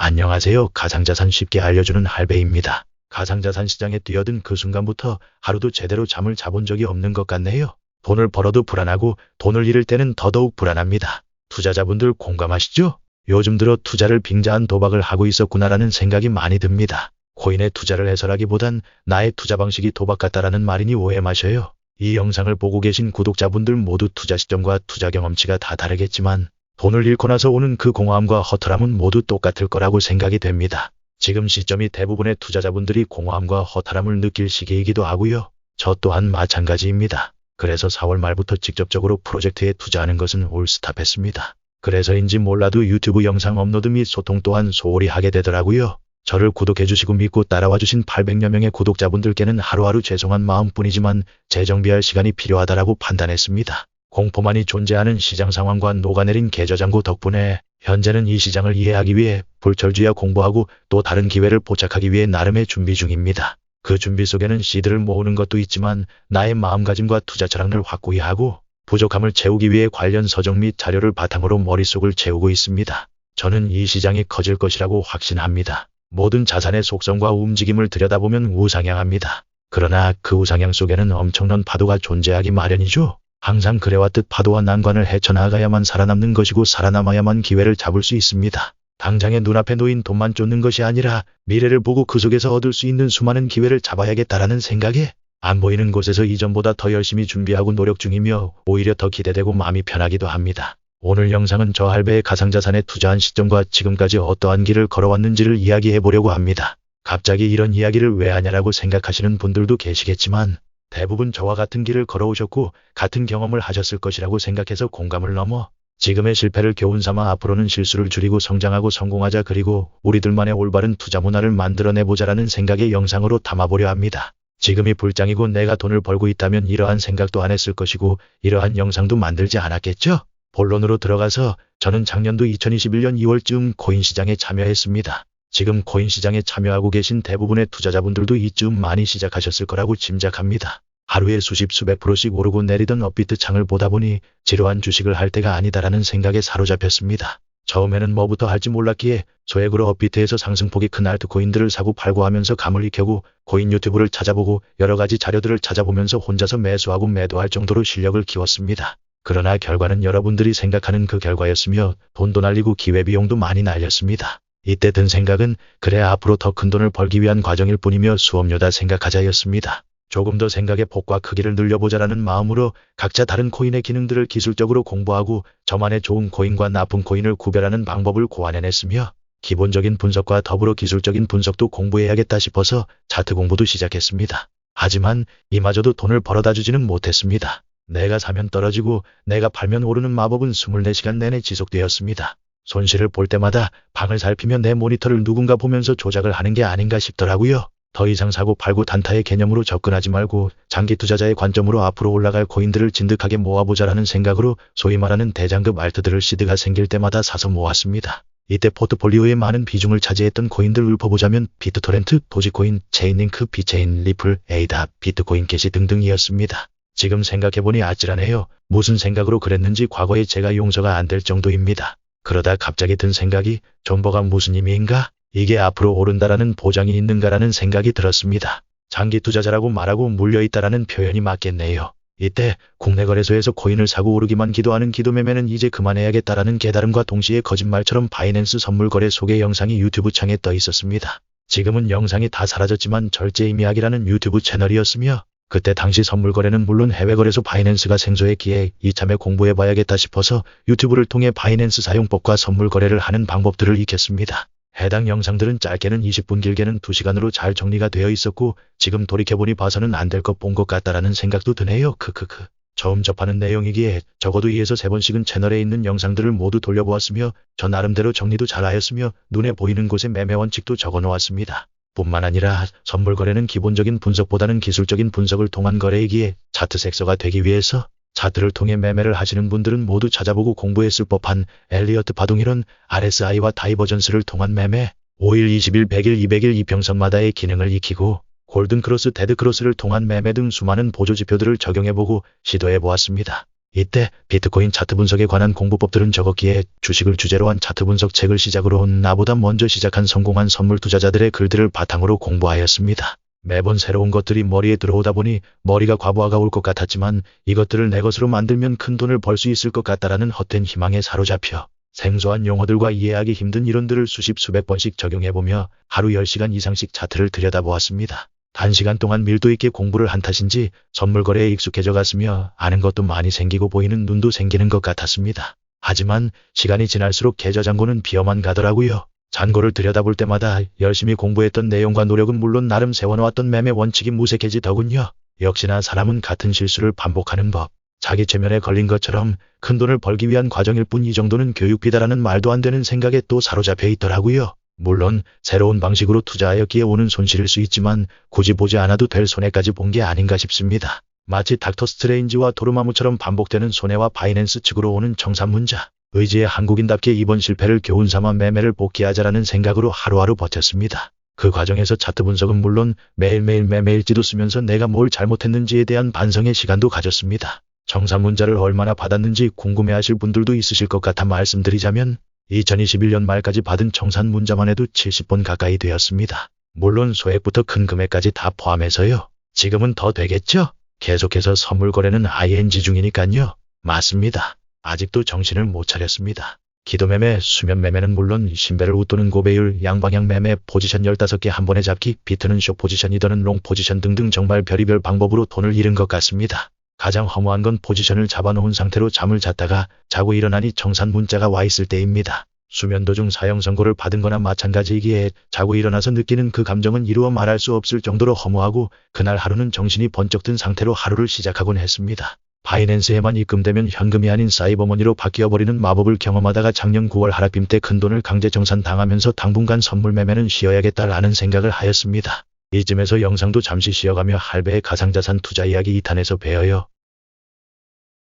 안녕하세요. 가상자산 쉽게 알려주는 할배입니다. 가상자산 시장에 뛰어든 그 순간부터 하루도 제대로 잠을 자본 적이 없는 것 같네요. 돈을 벌어도 불안하고 돈을 잃을 때는 더더욱 불안합니다. 투자자분들 공감하시죠? 요즘 들어 투자를 빙자한 도박을 하고 있었구나라는 생각이 많이 듭니다. 코인에 투자를 해서라기보단 나의 투자 방식이 도박 같다라는 말이니 오해 마셔요. 이 영상을 보고 계신 구독자분들 모두 투자 시점과 투자 경험치가 다 다르겠지만 돈을 잃고 나서 오는 그 공허함과 허탈함은 모두 똑같을 거라고 생각이 됩니다. 지금 시점이 대부분의 투자자분들이 공허함과 허탈함을 느낄 시기이기도 하고요. 저 또한 마찬가지입니다. 그래서 4월 말부터 직접적으로 프로젝트에 투자하는 것은 올스탑했습니다. 그래서인지 몰라도 유튜브 영상 업로드 및 소통 또한 소홀히 하게 되더라고요. 저를 구독해주시고 믿고 따라와주신 800여 명의 구독자분들께는 하루하루 죄송한 마음뿐이지만 재정비할 시간이 필요하다라고 판단했습니다. 공포만이 존재하는 시장 상황과 녹아내린 계좌잔고 덕분에 현재는 이 시장을 이해하기 위해 불철주야 공부하고 또 다른 기회를 포착하기 위해 나름의 준비 중입니다. 그 준비 속에는 씨드를 모으는 것도 있지만 나의 마음가짐과 투자 철학을 확고히 하고 부족함을 채우기 위해 관련 서적 및 자료를 바탕으로 머릿속을 채우고 있습니다. 저는 이 시장이 커질 것이라고 확신합니다. 모든 자산의 속성과 움직임을 들여다보면 우상향합니다. 그러나 그 우상향 속에는 엄청난 파도가 존재하기 마련이죠. 항상 그래왔듯 파도와 난관을 헤쳐나가야만 살아남는 것이고 살아남아야만 기회를 잡을 수 있습니다. 당장의 눈앞에 놓인 돈만 쫓는 것이 아니라 미래를 보고 그 속에서 얻을 수 있는 수많은 기회를 잡아야겠다라는 생각에 안 보이는 곳에서 이전보다 더 열심히 준비하고 노력 중이며 오히려 더 기대되고 마음이 편하기도 합니다. 오늘 영상은 저 할배의 가상자산에 투자한 시점과 지금까지 어떠한 길을 걸어왔는지를 이야기해 보려고 합니다. 갑자기 이런 이야기를 왜 하냐라고 생각하시는 분들도 계시겠지만 대부분 저와 같은 길을 걸어오셨고 같은 경험을 하셨을 것이라고 생각해서 공감을 넘어 지금의 실패를 교훈 삼아 앞으로는 실수를 줄이고 성장하고 성공하자 그리고 우리들만의 올바른 투자 문화를 만들어내보자라는 생각의 영상으로 담아보려 합니다. 지금이 불장이고 내가 돈을 벌고 있다면 이러한 생각도 안 했을 것이고 이러한 영상도 만들지 않았겠죠? 본론으로 들어가서 저는 작년도 2021년 2월쯤 코인 시장에 참여했습니다. 지금 코인 시장에 참여하고 계신 대부분의 투자자분들도 이쯤 많이 시작하셨을 거라고 짐작합니다. 하루에 수십 수백 프로씩 오르고 내리던 업비트 창을 보다 보니 지루한 주식을 할 때가 아니다라는 생각에 사로잡혔습니다. 처음에는 뭐부터 할지 몰랐기에 소액으로 업비트에서 상승폭이 큰 알트코인들을 사고 팔고 하면서 감을 익혀고 코인 유튜브를 찾아보고 여러 가지 자료들을 찾아보면서 혼자서 매수하고 매도할 정도로 실력을 키웠습니다. 그러나 결과는 여러분들이 생각하는 그 결과였으며 돈도 날리고 기회비용도 많이 날렸습니다. 이때 든 생각은 그래 앞으로 더 큰 돈을 벌기 위한 과정일 뿐이며 수업료다 생각하자였습니다. 조금 더 생각의 폭과 크기를 늘려보자라는 마음으로 각자 다른 코인의 기능들을 기술적으로 공부하고 저만의 좋은 코인과 나쁜 코인을 구별하는 방법을 고안해냈으며 기본적인 분석과 더불어 기술적인 분석도 공부해야겠다 싶어서 차트 공부도 시작했습니다. 하지만 이마저도 돈을 벌어다 주지는 못했습니다. 내가 사면 떨어지고 내가 팔면 오르는 마법은 24시간 내내 지속되었습니다. 손실을 볼 때마다 방을 살피며 내 모니터를 누군가 보면서 조작을 하는 게 아닌가 싶더라고요. 더 이상 사고 팔고 단타의 개념으로 접근하지 말고 장기 투자자의 관점으로 앞으로 올라갈 코인들을 진득하게 모아보자라는 생각으로 소위 말하는 대장급 알트들을 시드가 생길 때마다 사서 모았습니다. 이때 포트폴리오의 많은 비중을 차지했던 코인들 읊어보자면 비트토렌트, 도지코인, 체인링크, 비체인, 리플, 에이다, 비트코인 캐시 등등이었습니다. 지금 생각해보니 아찔하네요. 무슨 생각으로 그랬는지 과거에 제가 용서가 안 될 정도입니다. 그러다 갑자기 든 생각이 존버가 무슨 의미인가? 이게 앞으로 오른다라는 보장이 있는가라는 생각이 들었습니다. 장기 투자자라고 말하고 물려있다라는 표현이 맞겠네요. 이때 국내 거래소에서 코인을 사고 오르기만 기도하는 기도매매는 이제 그만해야겠다라는 깨달음과 동시에 거짓말처럼 바이낸스 선물 거래 소개 영상이 유튜브 창에 떠 있었습니다. 지금은 영상이 다 사라졌지만 절제의미학이라는 유튜브 채널이었으며 그때 당시 선물 거래는 물론 해외 거래소 바이낸스가 생소했기에 이참에 공부해봐야겠다 싶어서 유튜브를 통해 바이낸스 사용법과 선물 거래를 하는 방법들을 익혔습니다. 해당 영상들은 짧게는 20분 길게는 2시간으로 잘 정리가 되어 있었고 지금 돌이켜보니 봐서는 안 될 것 본 것 같다라는 생각도 드네요. 크크크. 처음 접하는 내용이기에 적어도 2에서 3번씩은 채널에 있는 영상들을 모두 돌려보았으며 저 나름대로 정리도 잘하였으며 눈에 보이는 곳에 매매 원칙도 적어놓았습니다. 뿐만 아니라 선물 거래는 기본적인 분석보다는 기술적인 분석을 통한 거래이기에 차트 섹서가 되기 위해서 차트를 통해 매매를 하시는 분들은 모두 찾아보고 공부했을 법한 엘리어트 파동이론, RSI와 다이버전스를 통한 매매, 5일, 20일, 100일, 200일 이평선마다의 기능을 익히고 골든크로스, 데드크로스를 통한 매매 등 수많은 보조지표들을 적용해보고 시도해보았습니다. 이때 비트코인 차트 분석에 관한 공부법들은 적었기에 주식을 주제로 한 차트 분석 책을 시작으로 온 나보다 먼저 시작한 성공한 선물 투자자들의 글들을 바탕으로 공부하였습니다. 매번 새로운 것들이 머리에 들어오다 보니 머리가 과부하가 올 것 같았지만 이것들을 내 것으로 만들면 큰 돈을 벌 수 있을 것 같다라는 헛된 희망에 사로잡혀 생소한 용어들과 이해하기 힘든 이론들을 수십 수백 번씩 적용해보며 하루 10시간 이상씩 차트를 들여다보았습니다. 단시간 동안 밀도 있게 공부를 한 탓인지 선물 거래에 익숙해져 갔으며 아는 것도 많이 생기고 보이는 눈도 생기는 것 같았습니다. 하지만 시간이 지날수록 계좌잔고는 비어만 가더라고요. 잔고를 들여다볼 때마다 열심히 공부했던 내용과 노력은 물론 나름 세워놓았던 매매 원칙이 무색해지더군요. 역시나 사람은 같은 실수를 반복하는 법. 자기 최면에 걸린 것처럼 큰 돈을 벌기 위한 과정일 뿐 이 정도는 교육비다라는 말도 안 되는 생각에 또 사로잡혀 있더라고요. 물론 새로운 방식으로 투자하였기에 오는 손실일 수 있지만 굳이 보지 않아도 될 손해까지 본 게 아닌가 싶습니다. 마치 닥터 스트레인지와 도르마무처럼 반복되는 손해와 바이낸스 측으로 오는 청산문자. 의지의 한국인답게 이번 실패를 교훈삼아 매매를 복귀하자라는 생각으로 하루하루 버텼습니다. 그 과정에서 차트 분석은 물론 매일매일 매매일지도 쓰면서 내가 뭘 잘못했는지에 대한 반성의 시간도 가졌습니다. 청산문자를 얼마나 받았는지 궁금해하실 분들도 있으실 것 같아 말씀드리자면 2021년 말까지 받은 청산문자만 해도 70번 가까이 되었습니다. 물론 소액부터 큰 금액까지 다 포함해서요. 지금은 더 되겠죠? 계속해서 선물 거래는 ing 중이니까요. 맞습니다. 아직도 정신을 못 차렸습니다. 기도매매, 수면매매는 물론 신배를 웃도는 고배율, 양방향 매매, 포지션 15개 한 번에 잡기, 비트는 숏 포지션이더는 롱 포지션 등등 정말 별의별 방법으로 돈을 잃은 것 같습니다. 가장 허무한 건 포지션을 잡아놓은 상태로 잠을 잤다가 자고 일어나니 청산 문자가 와 있을 때입니다. 수면 도중 사형 선고를 받은 거나 마찬가지이기에 자고 일어나서 느끼는 그 감정은 이루어 말할 수 없을 정도로 허무하고 그날 하루는 정신이 번쩍 든 상태로 하루를 시작하곤 했습니다. 바이낸스에만 입금되면 현금이 아닌 사이버머니로 바뀌어버리는 마법을 경험하다가 작년 9월 하락빔 때 큰돈을 강제 정산 당하면서 당분간 선물 매매는 쉬어야겠다라는 생각을 하였습니다. 이쯤에서 영상도 잠시 쉬어가며 할배의 가상자산 투자 이야기 2탄에서 배어요.